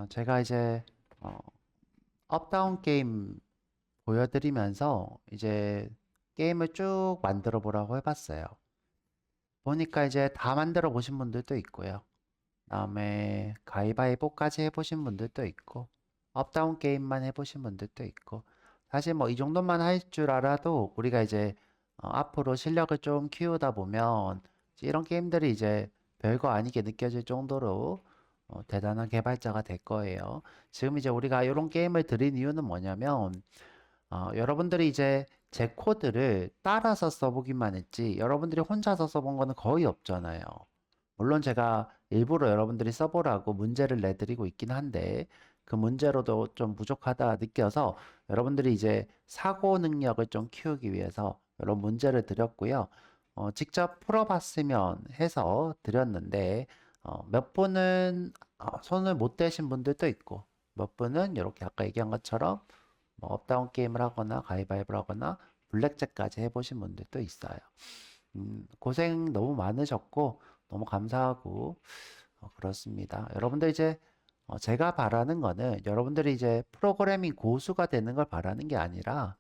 제가 이제 어, 업다운 게임 보여드리면서 이제 게임을 쭉 만들어 보라고 해봤어요. 보니까 이제 다 만들어 보신 분들도 있고요. 다음에 가위바위보까지 해보신 분들도 있고, 업다운 게임만 해보신 분들도 있고, 사실 뭐 이 정도만 할 줄 알아도 우리가 이제 앞으로 실력을 좀 키우다 보면 이런 게임들이 이제 별거 아니게 느껴질 정도로 대단한 개발자가 될 거예요. 지금 이제 우리가 이런 게임을 드린 이유는 뭐냐면, 여러분들이 이제 제 코드를 따라서 써보기만 했지, 여러분들이 혼자서 써본 거는 거의 없잖아요. 물론 제가 일부러 여러분들이 써보라고 문제를 내드리고 있긴 한데 그 문제로도 좀 부족하다 느껴서 여러분들이 이제 사고 능력을 좀 키우기 위해서 이런 문제를 드렸고요. 직접 풀어봤으면 해서 드렸는데 몇 분은 손을 못 대신 분들도 있고 몇 분은 이렇게 아까 얘기한 것처럼 뭐 업다운 게임을 하거나 가위바위보를 하거나 블랙잭까지 해보신 분들도 있어요. 고생 너무 많으셨고 너무 감사하고 그렇습니다. 여러분들 이제 제가 바라는 거는 여러분들이 이제 프로그래밍 고수가 되는 걸 바라는 게 아니라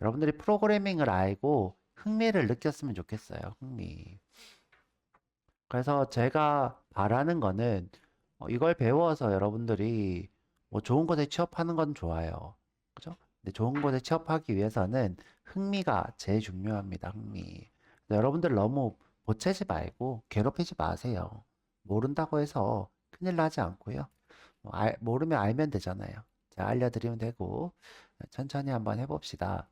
여러분들이 프로그래밍을 알고 흥미를 느꼈으면 좋겠어요. 흥미. 그래서 제가 바라는 거는 이걸 배워서 여러분들이 뭐 좋은 곳에 취업하는 건 좋아요. 그죠? 근데 좋은 곳에 취업하기 위해서는 흥미가 제일 중요합니다. 흥미. 여러분들 너무 보채지 말고 괴롭히지 마세요. 모른다고 해서 큰일 나지 않고요. 모르면 알면 되잖아요. 제가 알려드리면 되고 천천히 한번 해봅시다.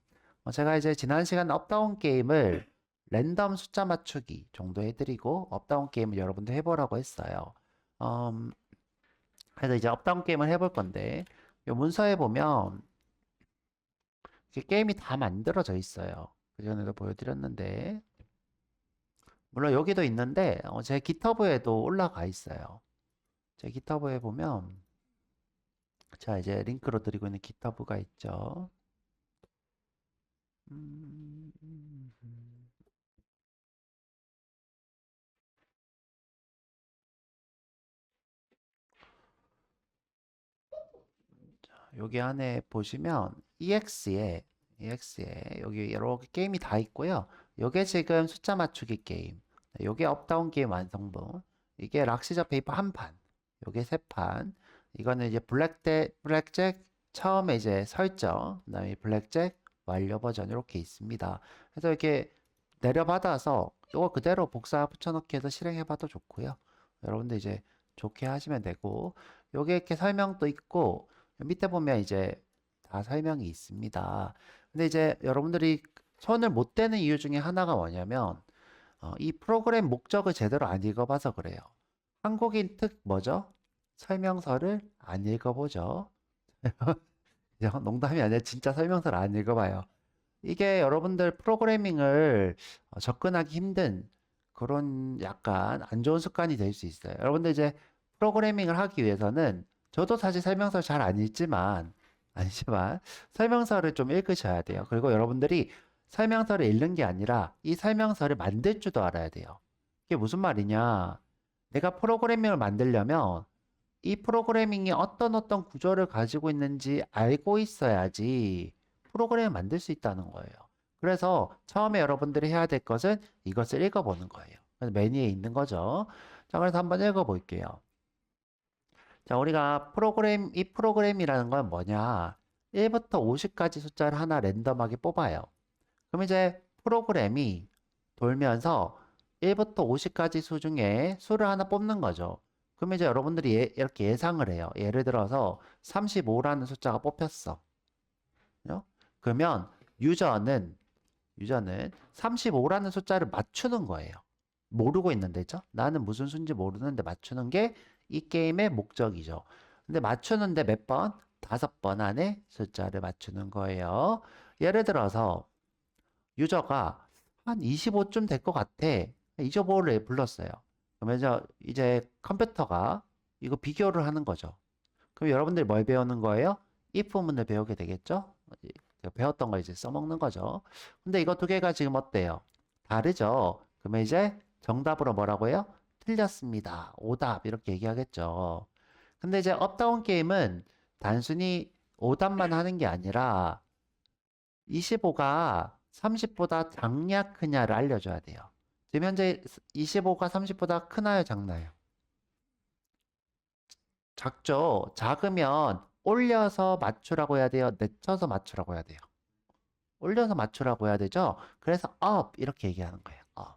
제가 이제 지난 시간 업다운 게임을 랜덤 숫자 맞추기 정도 해드리고 업다운 게임을 여러분들 해보라고 했어요. 음, 그래서 이제 업다운 게임을 해볼 건데 이 문서에 보면 이렇게 게임이 다 만들어져 있어요. 그전에도 보여드렸는데 물론 여기도 있는데 제 기터브에도 올라가 있어요. 제 기터브에 보면 자 이제 링크로 드리고 있는 기터브가 있죠. 음, 여기 안에 보시면 EX에 여기 여러 개 게임이 다 있고요. 요게 지금 숫자 맞추기 게임. 요게 업다운 게임 완성본. 이게 락시저 페이퍼 한 판. 요게 세 판. 이거는 이제 블랙잭 처음에 이제 설정, 그다음에 블랙잭 완료 버전 이렇게 있습니다. 그래서 이렇게 내려받아서 이거 그대로 복사 붙여넣기 해서 실행해봐도 좋고요. 여러분들 이제 좋게 하시면 되고 요게 이렇게 설명도 있고 밑에 보면 이제 다 설명이 있습니다. 근데 이제 여러분들이 손을 못 대는 이유 중에 하나가 뭐냐면 이 프로그램 목적을 제대로 안 읽어봐서 그래요. 한국인 특 뭐죠? 설명서를 안 읽어보죠. 그냥 농담이 아니라 진짜 설명서를 안 읽어봐요. 이게 여러분들 프로그래밍을 접근하기 힘든 그런 약간 안 좋은 습관이 될 수 있어요. 여러분들 이제 프로그래밍을 하기 위해서는 저도 사실 설명서 잘 안 읽지만 아니지만 설명서를 좀 읽으셔야 돼요. 그리고 여러분들이 설명서를 읽는 게 아니라 이 설명서를 만들 줄도 알아야 돼요. 이게 무슨 말이냐? 내가 프로그래밍을 만들려면 이 프로그래밍이 어떤 구조를 가지고 있는지 알고 있어야지 프로그램을 만들 수 있다는 거예요. 그래서 처음에 여러분들이 해야 될 것은 이것을 읽어보는 거예요. 그래서 메뉴에 있는 거죠. 자, 그래서 한번 읽어볼게요. 자, 우리가 이 프로그램이라는 건 뭐냐? 1부터 50까지 숫자를 하나 랜덤하게 뽑아요. 그럼 이제 프로그램이 돌면서 1부터 50까지 수 중에 수를 하나 뽑는 거죠. 그럼 이제 여러분들이 이렇게 예상을 해요. 예를 들어서 35라는 숫자가 뽑혔어. 요? 그러면 유저는 35라는 숫자를 맞추는 거예요. 모르고 있는데죠? 나는 무슨 수인지 모르는데 맞추는 게 이 게임의 목적이죠. 근데 맞추는데 몇 번? 5번 안에 숫자를 맞추는 거예요. 예를 들어서 유저가 한 25쯤 될 것 같아. 25를 불렀어요. 그러면 이제 컴퓨터가 이거 비교를 하는 거죠. 그럼 여러분들이 뭘 배우는 거예요? if문을 배우게 되겠죠? 배웠던 거 이제 써먹는 거죠. 근데 이거 두 개가 지금 어때요? 다르죠? 그러면 이제 정답으로 뭐라고 해요? 틀렸습니다. 오답 이렇게 얘기하겠죠. 근데 이제 업다운 게임은 단순히 오답만 하는 게 아니라 25가 30보다 작냐 크냐를 알려줘야 돼요. 지금 현재 25가 30보다 크나요, 작나요? 작죠. 작으면 올려서 맞추라고 해야 돼요. 내쳐서 맞추라고 해야 돼요. 올려서 맞추라고 해야 되죠. 그래서 up 이렇게 얘기하는 거예요. up.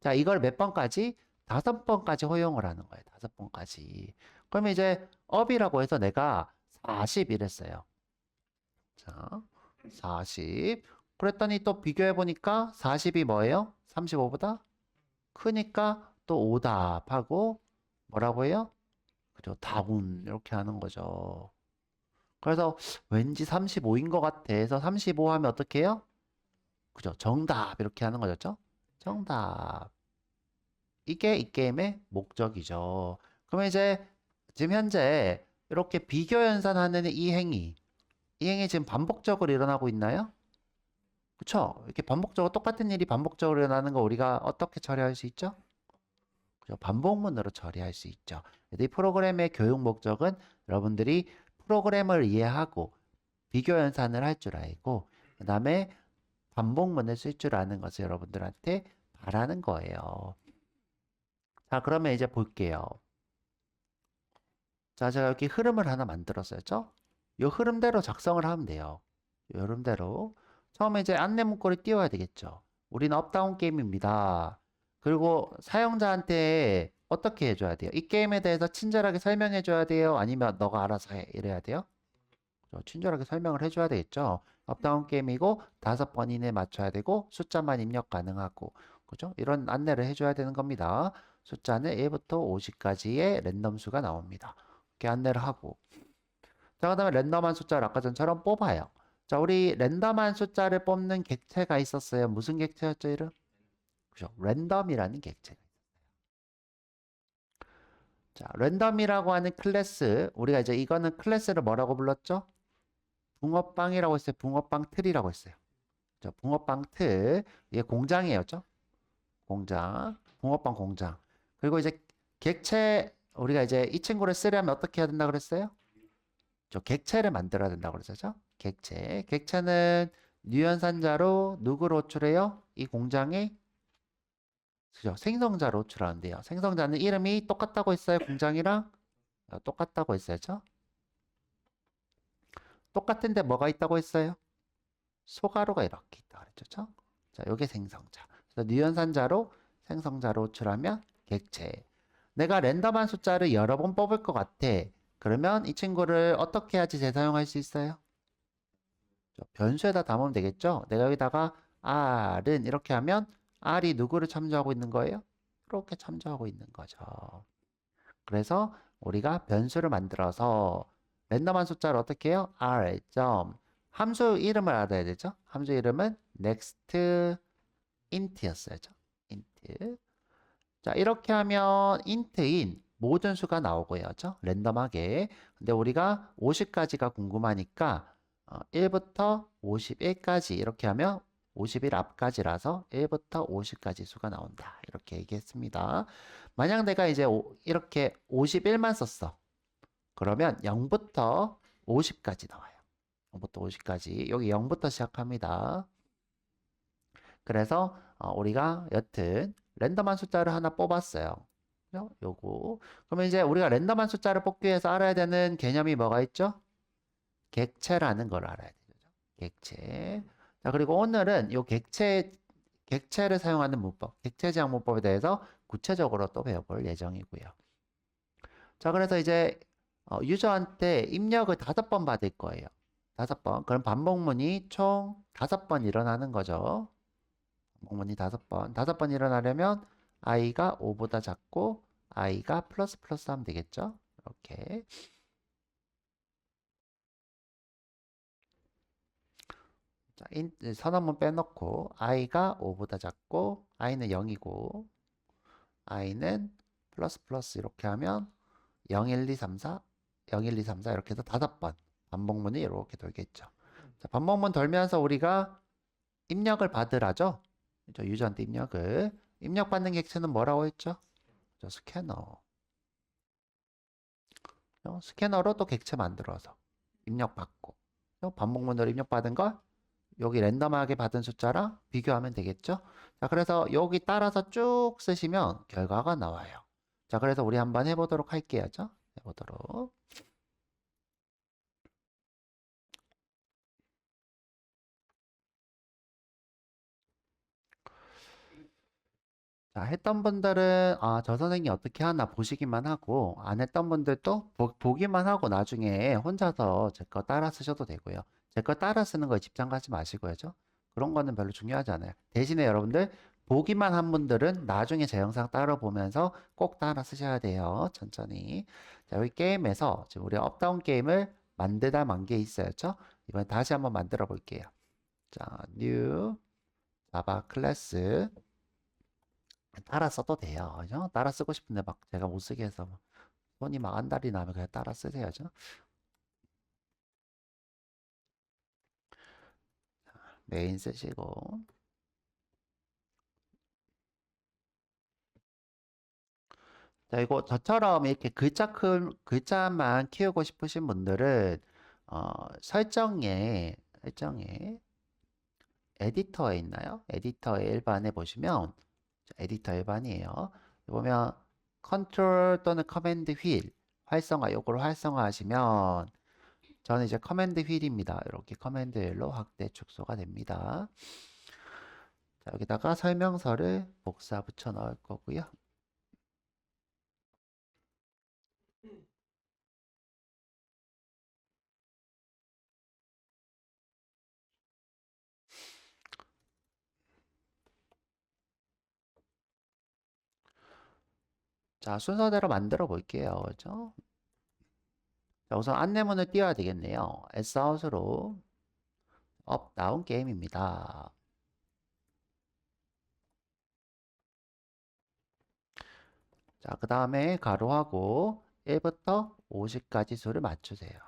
자, 이걸 몇 번까지? 5번까지 허용을 하는 거예요. 5번까지. 그러면 이제 up이라고 해서 내가 40 이랬어요. 자, 40. 그랬더니 또 비교해 보니까 40이 뭐예요? 35보다 크니까 또 오답하고 뭐라고 해요? 그죠? 다운 이렇게 하는 거죠. 그래서 왠지 35인 것 같아 해서 35 하면 어떻게 해요? 그죠? 정답 이렇게 하는 거죠. 정답. 이게 이 게임의 목적이죠. 그러면 이제 지금 현재 이렇게 비교 연산하는 이 행위 지금 반복적으로 일어나고 있나요? 그쵸? 이렇게 반복적으로 똑같은 일이 반복적으로 일어나는 거 우리가 어떻게 처리할 수 있죠? 그죠? 반복문으로 처리할 수 있죠. 이 프로그램의 교육 목적은 여러분들이 프로그램을 이해하고 비교 연산을 할 줄 알고 그 다음에 반복문을 쓸 줄 아는 것을 여러분들한테 바라는 거예요. 자, 그러면 이제 볼게요. 자, 제가 여기 흐름을 하나 만들었어요. 이 흐름대로 작성을 하면 돼요. 이 흐름대로. 처음에 이제 안내 문구를 띄워야 되겠죠. 우리는 업다운 게임입니다. 그리고 사용자한테 어떻게 해줘야 돼요? 이 게임에 대해서 친절하게 설명해줘야 돼요? 아니면 너가 알아서 해? 이래야 돼요? 친절하게 설명을 해줘야 되겠죠. 업다운 게임이고 5번 이내에 맞춰야 되고 숫자만 입력 가능하고 그죠? 이런 안내를 해줘야 되는 겁니다. 숫자는 1부터 50까지의 랜덤 수가 나옵니다. 이렇게 안내를 하고 자, 그 다음에 랜덤한 숫자를 아까 전처럼 뽑아요. 자, 우리 랜덤한 숫자를 뽑는 객체가 있었어요. 무슨 객체였죠, 이름? 그죠? 랜덤이라는 객체. 자, 랜덤이라고 하는 클래스, 우리가 이제 이거는 클래스를 뭐라고 불렀죠? 붕어빵이라고 했어요. 붕어빵 틀이라고 했어요. 자, 붕어빵 틀. 이게 공장이었죠? 공장. 붕어빵 공장. 그리고 이제 객체, 우리가 이제 이 친구를 쓰려면 어떻게 해야 된다 그랬어요? 저 객체를 만들어야 된다고 그랬었죠? 객체. 객체는 유연산자로 누구를 호출해요? 이 공장에 그죠? 생성자로 호출하는데요. 생성자는 이름이 똑같다고 했어요. 공장이랑 똑같다고 했어야죠. 똑같은데 뭐가 있다고 했어요? 소가루가 이렇게 있다 그랬죠. 자, 요게 생성자. 그래서 유연산자로 생성자로 호출하면 객체. 내가 랜덤한 숫자를 여러 번 뽑을 것 같아. 그러면 이 친구를 어떻게 해야지 재사용할 수 있어요? 변수에다 담으면 되겠죠? 내가 여기다가 R은 이렇게 하면 R이 누구를 참조하고 있는 거예요? 이렇게 참조하고 있는 거죠. 그래서 우리가 변수를 만들어서 랜덤한 숫자를 어떻게 해요? R 점 함수 이름을 알아야 되죠? 함수 이름은 next int였어요. int. 자, 이렇게 하면 int인 모든 수가 나오고요. 랜덤하게. 근데 우리가 50까지가 궁금하니까 1부터 51까지 이렇게 하면 51 앞까지라서 1부터 50까지 수가 나온다. 이렇게 얘기했습니다. 만약 내가 이제 이렇게 51만 썼어. 그러면 0부터 50까지 나와요. 0부터 50까지. 여기 0부터 시작합니다. 그래서 우리가 여튼 랜덤한 숫자를 하나 뽑았어요. 그죠? 요거. 그러면 이제 우리가 랜덤한 숫자를 뽑기 위해서 알아야 되는 개념이 뭐가 있죠? 객체라는 걸 알아야 되죠. 객체. 자, 그리고 오늘은 요 객체를 사용하는 문법, 객체 제한 문법에 대해서 구체적으로 또 배워볼 예정이고요. 자, 그래서 이제 유저한테 입력을 5번 받을 거예요. 5번. 그럼 반복문이 총 5번 일어나는 거죠. 반복문이 5번. 5번 일어나려면 i가 5보다 작고 i가 플러스 플러스 하면 되겠죠. 이렇게. 자, 선언문 빼놓고 i가 5보다 작고 i는 0이고 i는 플러스 플러스 이렇게 하면 0, 1, 2, 3, 4, 0, 1, 2, 3, 4 이렇게 해서 5번 반복문이 이렇게 돌겠죠. 자, 반복문 돌면서 우리가 입력을 받으라죠. 유저한테 입력을. 입력받는 객체는 뭐라고 했죠? 스캐너. 스캐너로 또 객체 만들어서 입력받고 반복문으로 입력받은 걸 여기 랜덤하게 받은 숫자랑 비교하면 되겠죠? 자, 그래서 여기 따라서 쭉 쓰시면 결과가 나와요. 자, 그래서 우리 한번 해보도록 할게요. 해보도록. 자, 했던 분들은 저 선생님이 어떻게 하나 보시기만 하고 안 했던 분들도 보기만 하고 나중에 혼자서 제 거 따라 쓰셔도 되고요. 제 거 따라 쓰는 거에 집착 하지 마시고요. 그런 거는 별로 중요하지 않아요. 대신에 여러분들 보기만 한 분들은 나중에 제 영상 따라 보면서 꼭 따라 쓰셔야 돼요. 천천히. 자, 여기 게임에서 지금 우리 업다운 게임을 만들다 만 게 있어요. 이번에 다시 한번 만들어 볼게요. 자, new 자바 클래스 따라 써도 돼요. 그죠? 따라 쓰고 싶은데 막 제가 못 쓰게 해서 손이 막 안달이 나면 그냥 따라 쓰세요죠. 메인 쓰시고. 자, 이거 저처럼 이렇게 글자만 키우고 싶으신 분들은 설정에 에디터에 있나요? 에디터 일반에 보시면 에디터 일반이에요. 보면 컨트롤 또는 커맨드 휠 활성화 요거를 활성화하시면 저는 이제 커맨드 휠입니다. 이렇게 커맨드 휠로 확대 축소가 됩니다. 자, 여기다가 설명서를 복사 붙여 넣을 거고요. 자, 순서대로 만들어 볼게요. 그죠? 자, 우선 안내문을 띄워야 되겠네요. Sout으로 업, 다운 게임입니다. 자, 그 다음에 가로하고 1부터 50까지 수를 맞추세요.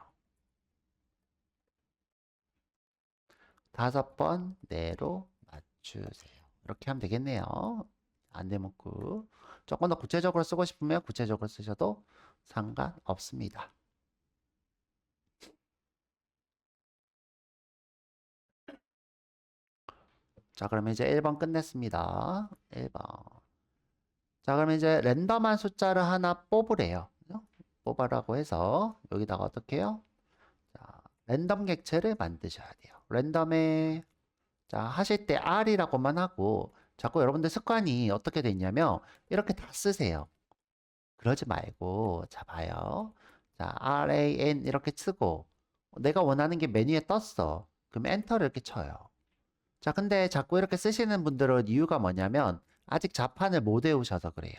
5번 내로 맞추세요. 이렇게 하면 되겠네요. 안내문구. 조금 더 구체적으로 쓰고 싶으면 구체적으로 쓰셔도 상관없습니다. 자, 그러면 이제 1번 끝냈습니다. 1번. 자, 그러면 이제 랜덤한 숫자를 하나 뽑으래요. 뽑아라고 해서 여기다가 어떻게 해요? 자, 랜덤 객체를 만드셔야 돼요. 랜덤에 자, 하실 때 R이라고만 하고 자꾸 여러분들 습관이 어떻게 됐냐면 이렇게 다 쓰세요. 그러지 말고 자, 봐요. 자, RAN 이렇게 쓰고 내가 원하는 게 메뉴에 떴어. 그럼 엔터를 이렇게 쳐요. 자, 근데 자꾸 이렇게 쓰시는 분들은 이유가 뭐냐면 아직 자판을 못 외우셔서 그래요.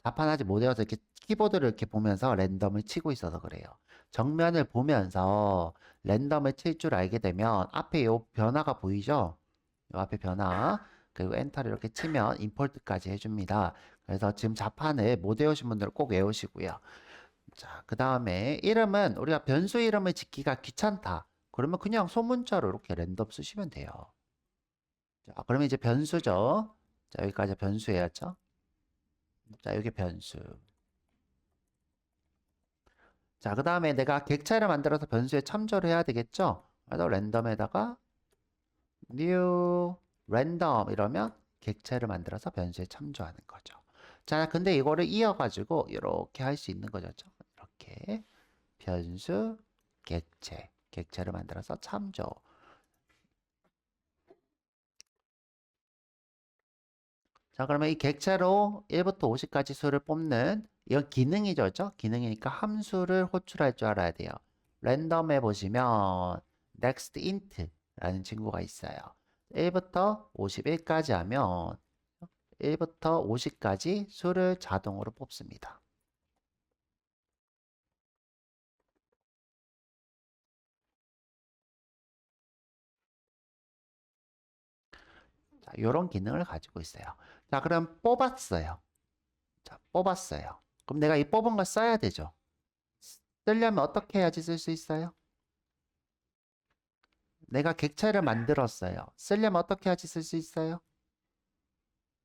자판 아직 못 외워서 이렇게 키보드를 이렇게 보면서 랜덤을 치고 있어서 그래요. 정면을 보면서 랜덤을 칠 줄 알게 되면 앞에 요 변화가 보이죠? 요 앞에 변화. 그리고 엔터를 이렇게 치면 임포트까지 해줍니다. 그래서 지금 자판을 못 외우신 분들은 꼭 외우시고요. 자, 그 다음에 이름은 우리가 변수 이름을 짓기가 귀찮다. 그러면 그냥 소문자로 이렇게 랜덤 쓰시면 돼요. 자, 그러면 이제 변수죠. 자, 여기까지 변수였죠. 자, 여기 변수. 자, 그 다음에 내가 객체를 만들어서 변수에 참조를 해야 되겠죠? 그래서 랜덤에다가 new random 이러면 객체를 만들어서 변수에 참조하는 거죠. 자, 근데 이거를 이어가지고 이렇게 할 수 있는 거죠. 이렇게 변수 객체를 만들어서 참조. 자, 그러면 이 객체로 1부터 50까지 수를 뽑는 이건 기능이죠. 그렇죠? 기능이니까 함수를 호출할 줄 알아야 돼요. 랜덤에 보시면 next int라는 친구가 있어요. 1부터 51까지 하면 1부터 50까지 수를 자동으로 뽑습니다. 자, 이런 기능을 가지고 있어요. 자, 그럼 뽑았어요. 자, 뽑았어요. 그럼 내가 이 뽑은 걸 써야 되죠. 쓰려면 어떻게 해야지 쓸 수 있어요? 내가 객체를 만들었어요. 쓰려면 어떻게 해야지 쓸 수 있어요?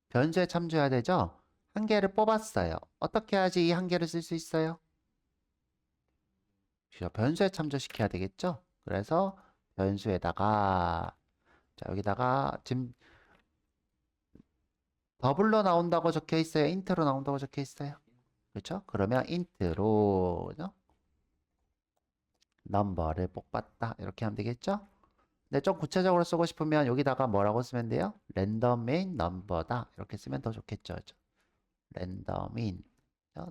변수에 참조해야 되죠? 한 개를 뽑았어요. 어떻게 해야지 이 한 개를 쓸 수 있어요? 변수에 참조시켜야 되겠죠? 그래서 변수에다가 자, 여기다가 지금 더블로 나온다고 적혀 있어요? 인트로 나온다고 적혀 있어요? 그렇죠? 그러면 인트로 넘버를 뽑았다. 이렇게 하면 되겠죠? 근데 좀 구체적으로 쓰고 싶으면 여기다가 뭐라고 쓰면 돼요? 랜덤인 넘버다. 이렇게 쓰면 더 좋겠죠. 그죠? 랜덤인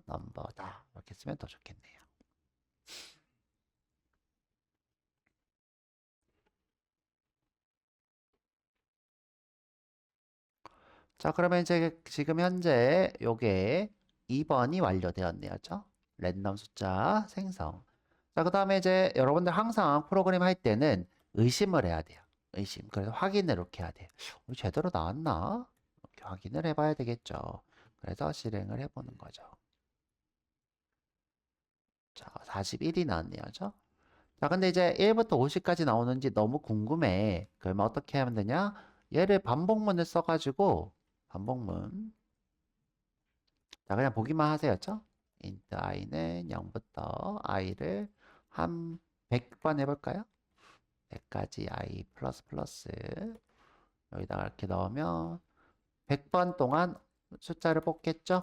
넘버다. 이렇게 쓰면 더 좋겠네요. 자, 그러면 이제 지금 현재 요게 2번이 완료되었네요. 그죠? 랜덤 숫자 생성. 자, 그 다음에 이제 여러분들 항상 프로그램 할 때는 의심을 해야 돼요. 의심. 그래서 확인을 이렇게 해야 돼요. 제대로 나왔나? 이렇게 확인을 해봐야 되겠죠. 그래서 실행을 해보는 거죠. 자, 41이 나왔네요. 그죠? 자, 근데 이제 1부터 50까지 나오는지 너무 궁금해. 그러면 어떻게 하면 되냐? 얘를 반복문을 써가지고, 반복문. 자, 그냥 보기만 하세요. 그죠? int i는 0부터 i를 한 100번 해볼까요? 100까지 i 플러스 플러스. 여기다가 이렇게 넣으면 100번 동안 숫자를 뽑겠죠?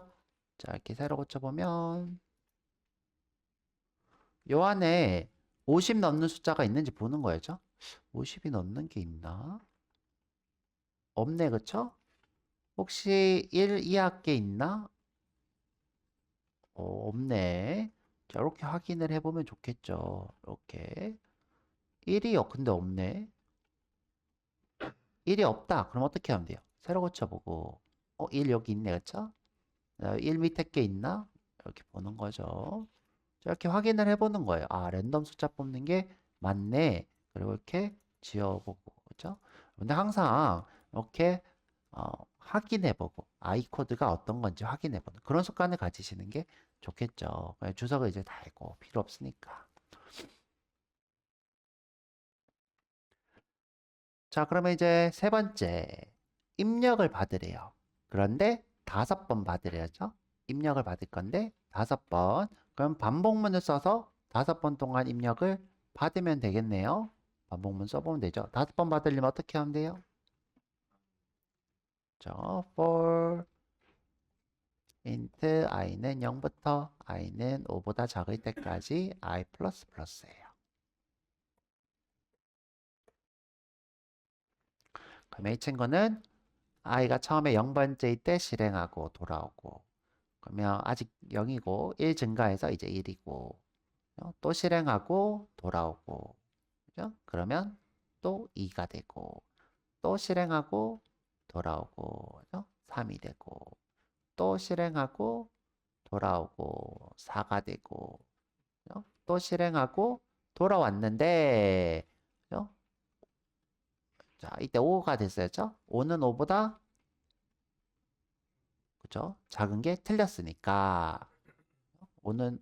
자, 이렇게 새로 고쳐보면 요 안에 50 넣는 숫자가 있는지 보는 거죠. 50이 넘는 게 있나? 없네, 그쵸? 혹시 1 이하 게 있나? 없네. 자, 이렇게 확인을 해보면 좋겠죠. 이렇게. 1이 근데 없네. 1이 없다. 그럼 어떻게 하면 돼요? 새로 고쳐보고. 1 여기 있네, 그쵸? 1 밑에 게 있나? 이렇게 보는 거죠. 자, 이렇게 확인을 해보는 거예요. 아, 랜덤 숫자 뽑는 게 맞네. 그리고 이렇게 지워보고, 그죠? 근데 항상 이렇게 확인해보고 i 코드가 어떤 건지 확인해보는 그런 습관을 가지시는 게 좋겠죠. 주석을 이제 달고 필요 없으니까. 자, 그러면 이제 세 번째 입력을 받으래요. 그런데 5번 받으래야죠. 입력을 받을 건데 5번. 그럼 반복문을 써서 5번 동안 입력을 받으면 되겠네요. 반복문 써보면 되죠. 5번 받으려면 어떻게 하면 돼요? for int i는 0부터 i는 5보다 작을 때까지 i 플러스 플러스예요. 그러면 이 친구는 i가 처음에 0번째일 때 실행하고 돌아오고 그러면 아직 0이고 1 증가해서 이제 1이고 또 실행하고 돌아오고 그죠? 그러면 또 2가 되고 또 실행하고 돌아오고 그죠? 3이 되고 또 실행하고 돌아오고 4가 되고 그죠? 또 실행하고 돌아왔는데 그죠? 자, 이때 5가 됐어요. 5는 5보다 그죠? 작은 게 틀렸으니까 5는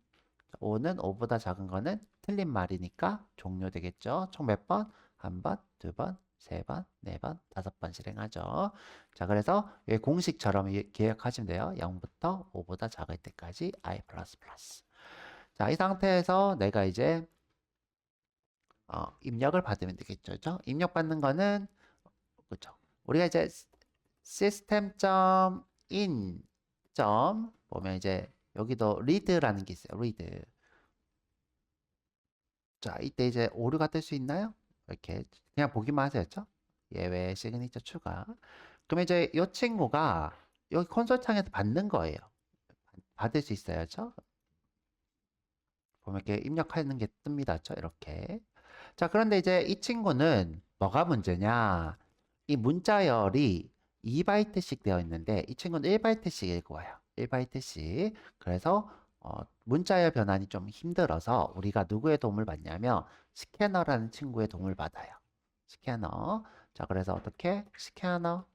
5보다 작은 거는 틀린 말이니까 종료되겠죠. 총 몇 번? 한 번, 두 번, 세 번, 네 번, 5번 실행하죠. 자, 그래서 이 공식처럼 기억하시면 돼요. 0부터 5보다 작을 때까지 i 플러스 플러스. 자, 이 상태에서 내가 이제 입력을 받으면 되겠죠. 그죠? 입력받는 거는 그죠? 우리가 이제 system.in 보면 이제 여기도 read라는 게 있어요. read. 자, 이때 이제 오류가 뜰 수 있나요? 이렇게 그냥 보기만 하세요. 예외 시그니처 추가. 그럼 이제 이 친구가 여기 콘솔 창에서 받는 거예요. 받을 수 있어요. 보면 이렇게 입력하는 게 뜹니다. 이렇게. 자, 그런데 이제 이 친구는 뭐가 문제냐? 이 문자열이 2바이트씩 되어 있는데 이 친구는 1바이트씩 읽어요. 1바이트씩. 그래서 문자열 변환이 좀 힘들어서 우리가 누구의 도움을 받냐면 스캐너라는 친구의 도움을 받아요. 스캐너. 자, 그래서 어떻게? 스캐너,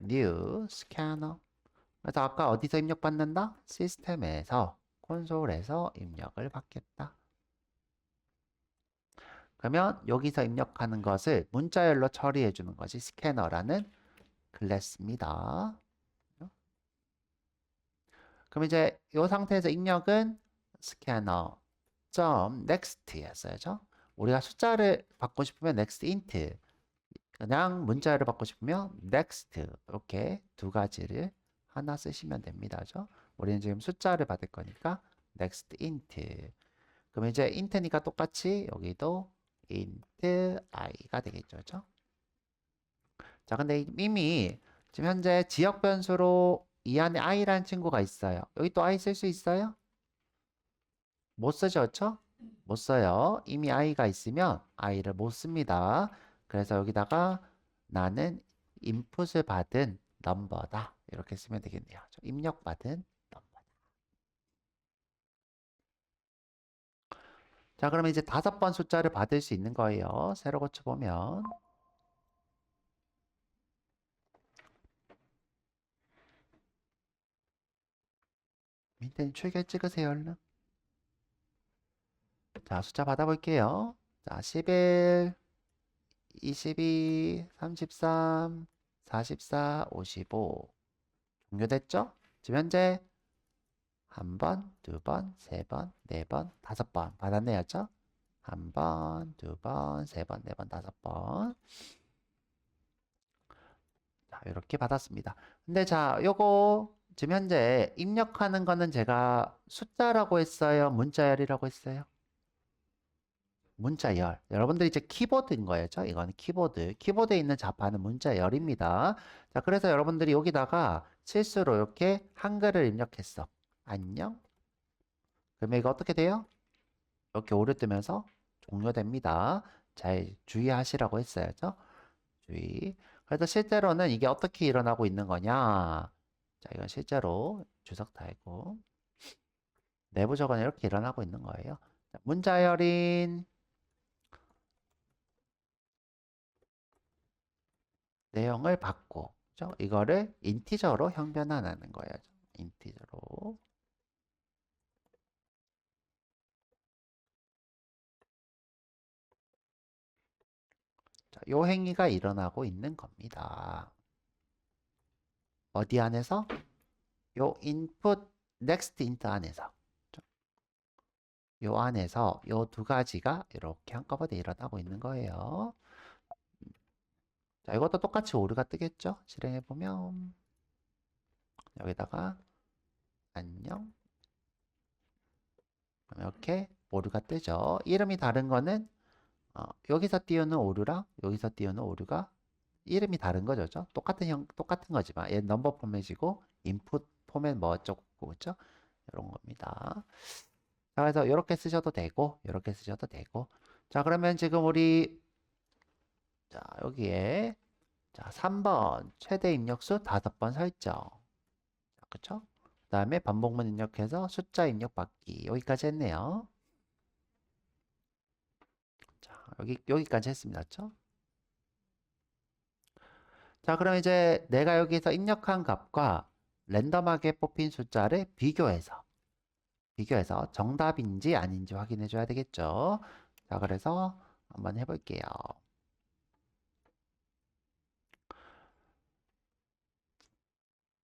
new, 스캐너. 그래서 아까 어디서 입력받는다? 시스템에서, 콘솔에서 입력을 받겠다. 그러면 여기서 입력하는 것을 문자열로 처리해 주는 것이 스캐너라는 클래스입니다. 그럼 이제 이 상태에서 입력은 scanner next였어야죠. 우리가 숫자를 받고 싶으면 next int, 그냥 문자를 받고 싶으면 next, 이렇게 두 가지를 하나 쓰시면 됩니다. 그죠? 우리는 지금 숫자를 받을 거니까 next int. 그럼 이제 int니까 똑같이 여기도 int i가 되겠죠. 그죠? 자, 근데 이미 지금 현재 지역 변수로 이 안에 i라는 친구가 있어요. 여기 또 i 쓸 수 있어요? 못 쓰죠, 그쵸? 못 써요. 이미 i가 있으면 i를 못 씁니다. 그래서 여기다가 나는 인풋을 받은 넘버다. 이렇게 쓰면 되겠네요. 입력받은 넘버. 자, 그러면 이제 5번 숫자를 받을 수 있는 거예요. 세로 고쳐보면. 밑에 출결 찍으세요, 얼른. 자, 숫자 받아볼게요. 자, 11, 22, 33, 44, 55. 종료됐죠? 지금 현재 한 번, 두 번, 세 번, 네 번, 5번 받았네요. 죠? 한 번, 두 번, 세 번, 네 번, 5번. 자, 이렇게 받았습니다. 근데 자, 요거 지금 현재 입력하는 거는 제가 숫자라고 했어요? 문자열이라고 했어요? 문자열. 여러분들 이제 키보드인 거였죠? 이거는 키보드. 키보드에 있는 자판은 문자열입니다. 자, 그래서 여러분들이 여기다가 실수로 이렇게 한글을 입력했어. 안녕? 그러면 이거 어떻게 돼요? 이렇게 오류 뜨면서 종료됩니다. 잘 주의하시라고 했어야죠. 주의. 그래서 실제로는 이게 어떻게 일어나고 있는 거냐? 자, 이건 실제로 주석 달고 내부적으로 이렇게 일어나고 있는 거예요. 자, 문자열인 내용을 받고, 그죠? 이거를 인티저로 형변환하는 거예요. 인티저로. 자, 요 행위가 일어나고 있는 겁니다. 어디 안에서? 요 input next int 안에서. 요 안에서 요 두 가지가 이렇게 한꺼번에 일어나고 있는 거예요. 자, 이것도 똑같이 오류가 뜨겠죠? 실행해 보면 여기다가 안녕 이렇게 오류가 뜨죠. 이름이 다른 거는 여기서 띄우는 오류랑 여기서 띄우는 오류가 이름이 다른 거죠. 그죠? 똑같은 거지만 얘 넘버 포맷이고 인풋 포맷 뭐 어쩌고 그죠? 이런 겁니다. 자, 그래서 이렇게 쓰셔도 되고 이렇게 쓰셔도 되고 자, 그러면 지금 우리 자, 여기에 자, 3번 최대 입력수 5번 설정. 그쵸? 그 다음에 반복문 입력해서 숫자 입력 받기. 여기까지 했네요. 자, 여기까지 했습니다. 그쵸? 자, 그럼 이제 내가 여기서 입력한 값과 랜덤하게 뽑힌 숫자를 비교해서 정답인지 아닌지 확인해 줘야 되겠죠. 자, 그래서 한번 해볼게요.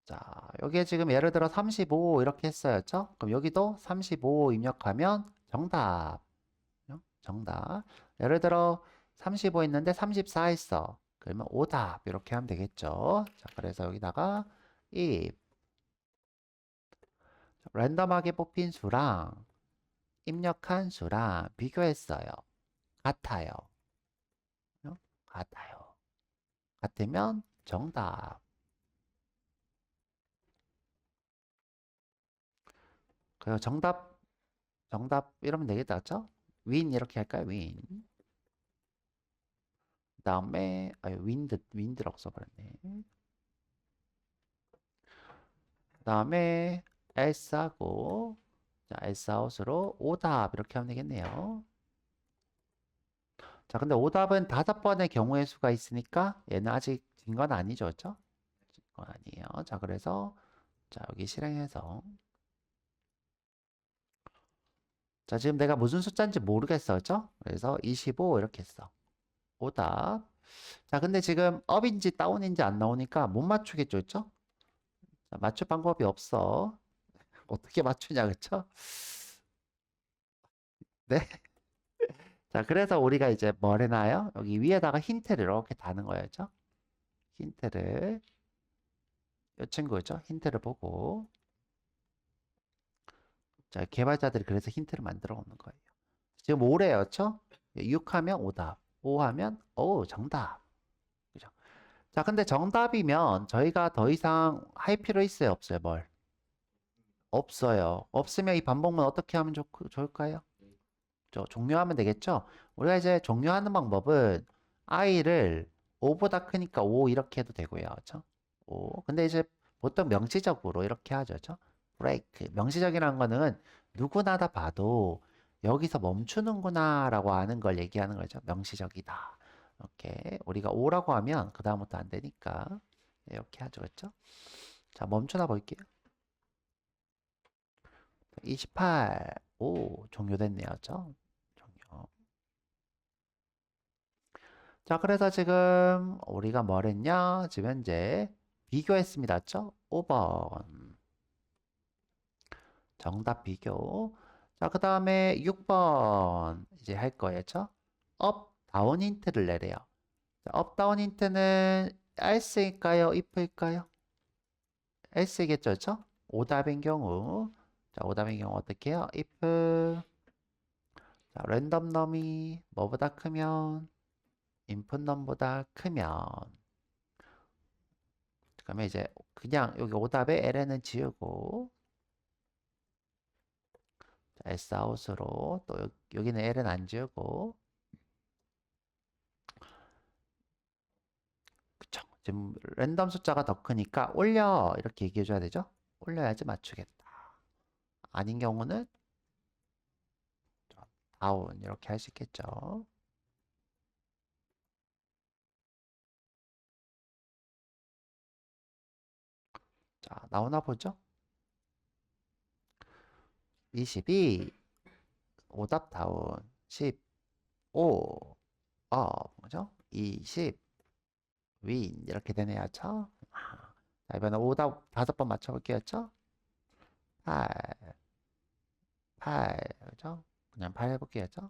자, 여기에 지금 예를 들어 35 이렇게 했어요. 그럼 여기도 35 입력하면 정답. 정답. 예를 들어 35 있는데 34 했어. 그러면 오답 이렇게 하면 되겠죠. 자, 그래서 여기다가 if 랜덤하게 뽑힌 수랑 입력한 수랑 비교했어요. 같아요. 같아요. 같으면 정답. 그리고 정답 이러면 되겠다. 그쵸? win 이렇게 할까요? win. 그 다음에 윈드라고 써버렸네. 그 다음에 else하고 자, elseout으로 오답 이렇게 하면 되겠네요. 자, 근데 오답은 5번의 경우의 수가 있으니까 얘는 아직 진 건 아니죠, 그렇죠? 진 건 아니에요. 자, 그래서 자, 여기 실행해서 자, 지금 내가 무슨 숫자인지 모르겠어, 그렇죠? 그래서 25 이렇게 했어. 오답. 자, 근데 지금 업인지 다운인지 안 나오니까 못 맞추겠죠, 그렇죠? 자, 맞출 방법이 없어. 어떻게 맞추냐, 그쵸? 네. 자, 그래서 우리가 이제 뭘 해놔요? 여기 위에다가 힌트를 이렇게 다는 거였죠? 힌트를, 이 친구죠? 힌트를 보고, 자, 개발자들이 그래서 힌트를 만들어 놓는 거예요. 지금 5래였죠? 6 하면 오답, 5 하면, 오, 정답. 그죠? 자, 근데 정답이면 저희가 더 이상 할 필요 있어요? 없어요? 뭘? 없어요. 없으면 이 반복문 어떻게 하면 좋을까요? 종료하면 되겠죠? 우리가 이제 종료하는 방법은 i를 5보다 크니까 5 이렇게 해도 되고요. 그렇죠? 5. 근데 이제 보통 명시적으로 이렇게 하죠. 그렇죠? 브레이크. 명시적이라는 거는 누구나 다 봐도 여기서 멈추는구나 라고 하는 걸 얘기하는 거죠. 명시적이다. 이렇게 우리가 5라고 하면 그 다음부터 안 되니까 이렇게 하죠. 그렇죠? 자, 멈춰나 볼게요. 28. 오, 종료됐네요. 그렇죠? 종료. 자, 그래서 지금 우리가 뭘 했냐? 지금 현재 비교했습니다. 맞죠? 5번. 정답 비교. 자, 그 다음에 6번 이제 할 거예요. 죠 업, 다운 힌트를 내래요. 자, 업, 다운 힌트는 else일까요? if일까요? else겠죠? 그쵸? 오답인 경우. 자, 오답인 경우 어떻게 해요? if. 자, 랜덤넘이 뭐보다 크면 inputnum보다 크면 그러면 이제 그냥 여기 오답에 ln은 지우고 Sout으로 또 여기는 L은 안 지우고 그쵸? 지금 랜덤 숫자가 더 크니까 올려 이렇게 얘기해 줘야 되죠? 올려야지 맞추겠다. 아닌 경우는 다운 이렇게 할 수 있겠죠. 자, 나오나 보죠? 22 오답 다운 15 그죠? 20 윈 이렇게 되네요. 죠 자, 이번에 오답 5번 맞춰볼게요. 죠 8 8 그죠? 그냥 8 해볼게요. 죠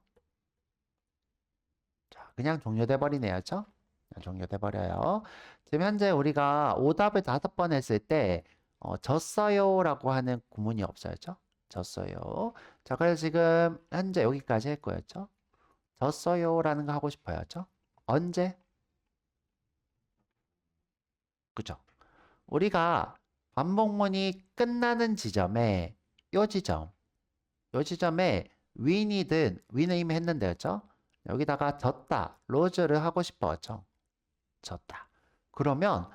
자, 그냥 종료돼 버리네요. 죠 종료돼 버려요. 지금 현재 우리가 오답을 5번 했을 때 졌어요라고 하는 구문이 없어요. 죠 졌어요. 자, 그래서 지금 현재 여기까지 할 거였죠. 졌어요라는 거 하고 싶어요. 죠 언제? 그죠? 우리가 반복문이 끝나는 지점에 요 지점, 요 지점에 윈은 이미 했는데요. 여기다가 졌다, 로즈를 하고 싶어죠. 졌다. 그러면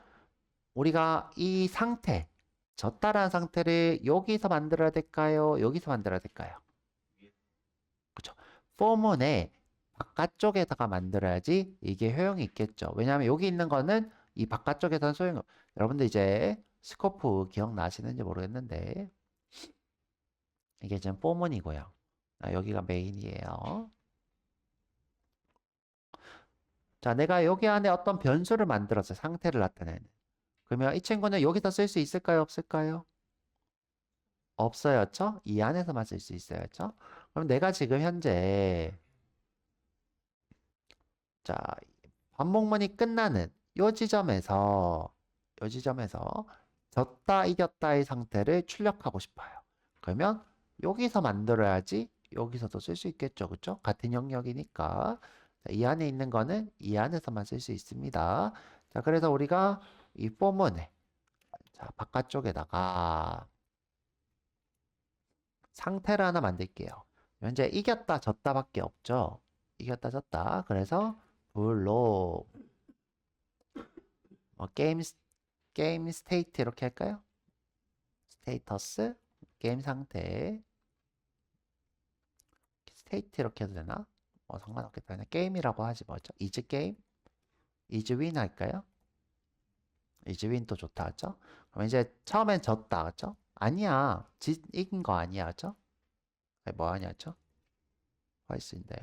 우리가 이 상태, 졌다라는 상태를 여기서 만들어야 될까요? 여기서 만들어야 될까요? 그쵸? 포문의 바깥쪽에다가 만들어야지 이게 효용이 있겠죠. 왜냐하면 여기 있는 거는 이 바깥쪽에서는 소용이 여러분들 이제 스코프 기억나시는지 모르겠는데 이게 지금 포문이고요. 여기가 메인이에요. 자, 내가 여기 안에 어떤 변수를 만들었어요. 상태를 나타내는. 그러면 이 친구는 여기서 쓸 수 있을까요? 없을까요? 없어였죠? 이 안에서만 쓸 수 있어야죠. 그럼 내가 지금 현재 자 반복문이 끝나는 요 지점에서 졌다 이겼다의 상태를 출력하고 싶어요. 그러면 여기서 만들어야지 여기서도 쓸 수 있겠죠. 그쵸? 같은 영역이니까 자, 이 안에 있는 거는 이 안에서만 쓸 수 있습니다. 자, 그래서 우리가 이 포문에 자, 바깥쪽에다가 상태를 하나 만들게요. 현재 이겼다, 졌다밖에 없죠. 이겼다, 졌다. 그래서 블록 게임 스테이트 이렇게 할까요? 스테이터스 게임 상태 스테이트 이렇게 해도 되나? 상관없겠다. 그냥 게임이라고 하지 뭐죠? 이즈 게임? 이즈 윈 할까요? 이즈 윈도 좋다, 그죠? 그럼 이제 처음엔 졌다, 그죠? 아니야. 이긴 거 아니야, 그죠? 뭐 하냐죠? 화이스인데.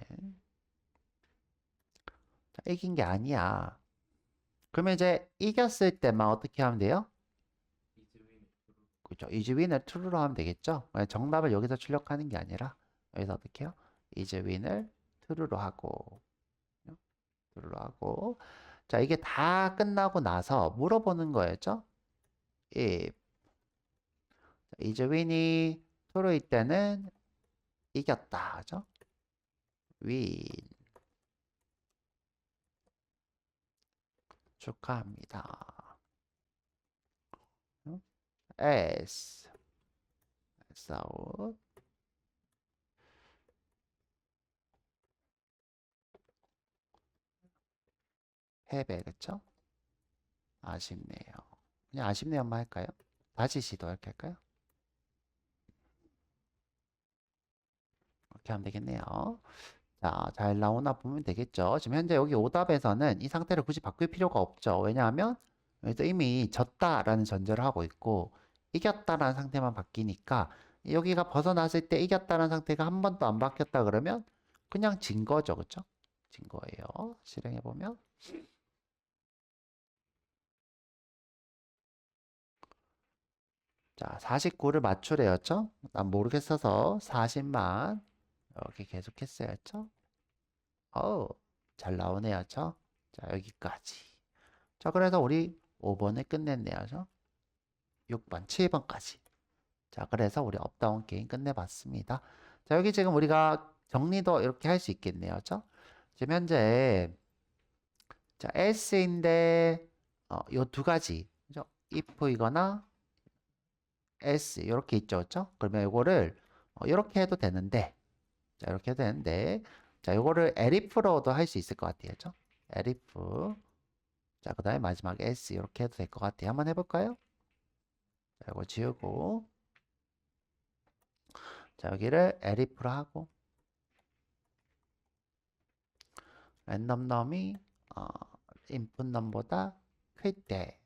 자, 이긴 게 아니야. 그러면 이제 이겼을 때만 어떻게 하면 돼요? 그죠? is win을 true로 하면 되겠죠? 정답을 여기서 출력하는 게 아니라 여기서 어떻게 해요? is win을 true로 하고 true로 하고 자, 이게 다 끝나고 나서 물어보는 거였죠? if is win이 true일 때는 이겼다. 그죠? win 축하합니다. S out 패배 그쵸? 아쉽네요. 그냥 아쉽네요만 할까요? 다시 시도 이렇게 할까요? 이렇게 하면 되겠네요. 자, 잘 나오나 보면 되겠죠. 지금 현재 여기 오답에서는 이 상태를 굳이 바꿀 필요가 없죠. 왜냐하면 여기서 이미 졌다라는 전제를 하고 있고 이겼다라는 상태만 바뀌니까 여기가 벗어났을 때 이겼다라는 상태가 한 번도 안 바뀌었다 그러면 그냥 진 거죠. 그쵸? 진 거예요. 실행해 보면 자, 49를 맞추래였죠? 난 모르겠어서 40만 이렇게 계속 했어야죠. 어우, 잘 나오네요. 죠 자, 여기까지. 자, 그래서 우리 5번을 끝냈네요. 죠 6번, 7번까지. 자, 그래서 우리 업다운 게임 끝내봤습니다. 자, 여기 지금 우리가 정리도 이렇게 할 수 있겠네요. 죠 지금 현재 자, S인데 요 두 가지. 그죠? if이거나 S 이렇게 있죠. 그죠? 그러면 이거를 이렇게 해도 되는데 자, 이렇게 해도 되는데 자, 이거를 elif로도 할 수 있을 것 같아요. 그죠? elif 자, 그 다음에 마지막에 S 이렇게 해도 될 것 같아요. 한번 해볼까요? 자, 이거 지우고 자, 여기를 elif로 하고 랜덤 넘이 input 넘보다 클 때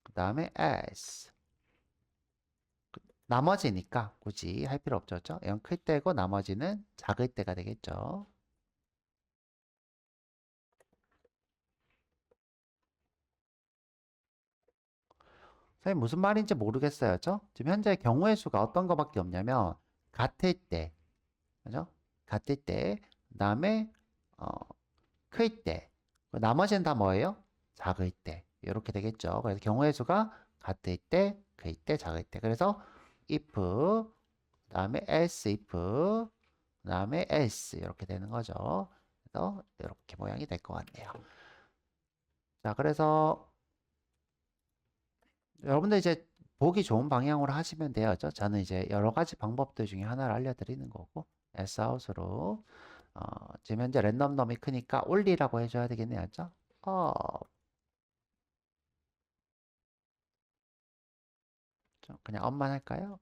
그 다음에 S 나머지니까 굳이 할 필요 없죠. 그죠? 이건 클 때고 나머지는 작을 때가 되겠죠. 선생님 무슨 말인지 모르겠어요. 그죠? 지금 현재 경우의 수가 어떤 거밖에 없냐면 같을 때 그죠? 같을 때 그다음에 클 때 나머지는 다 뭐예요? 작을 때 이렇게 되겠죠. 그래서 경우의 수가 같을 때, 클 때, 작을 때 그래서 if 그다음에 else if 그다음에 else 이렇게 되는 거죠. 그래서 이렇게 모양이 될 것 같네요. 자, 그래서 여러분들 이제 보기 좋은 방향으로 하시면 돼요. 저는 이제 여러 가지 방법들 중에 하나를 알려드리는 거고, Sout으로, 지금 현재 랜덤 넘이 크니까 올리라고 해줘야 되겠네요. 그죠? 그냥 업만 할까요?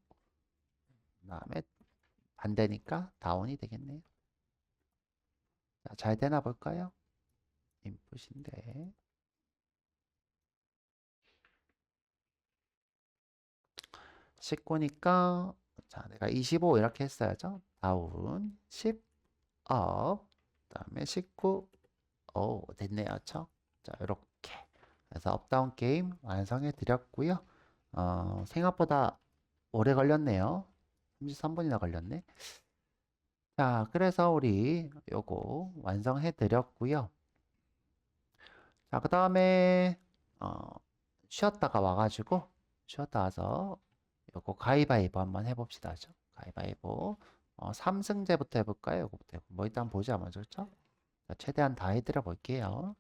그 다음에 반대니까 다운이 되겠네요. 자, 잘 되나 볼까요? 인풋인데. 19니까, 자, 내가 25 이렇게 했어야죠. 다운, 10, 업, 그 다음에 19, 오, 됐네요. 자, 이렇게. 그래서 업다운 게임 완성해 드렸고요. 생각보다 오래 걸렸네요. 33분이나 걸렸네. 자, 그래서 우리 요거 완성해 드렸고요. 자, 그 다음에 쉬었다가 와가지고 쉬었다 와서 요거 가위바위보 한번 해봅시다. 가위바위보 3승제부터 해볼까요? 요거부터 뭐 일단 보자 먼저. 그렇죠? 자, 최대한 다 해드려 볼게요.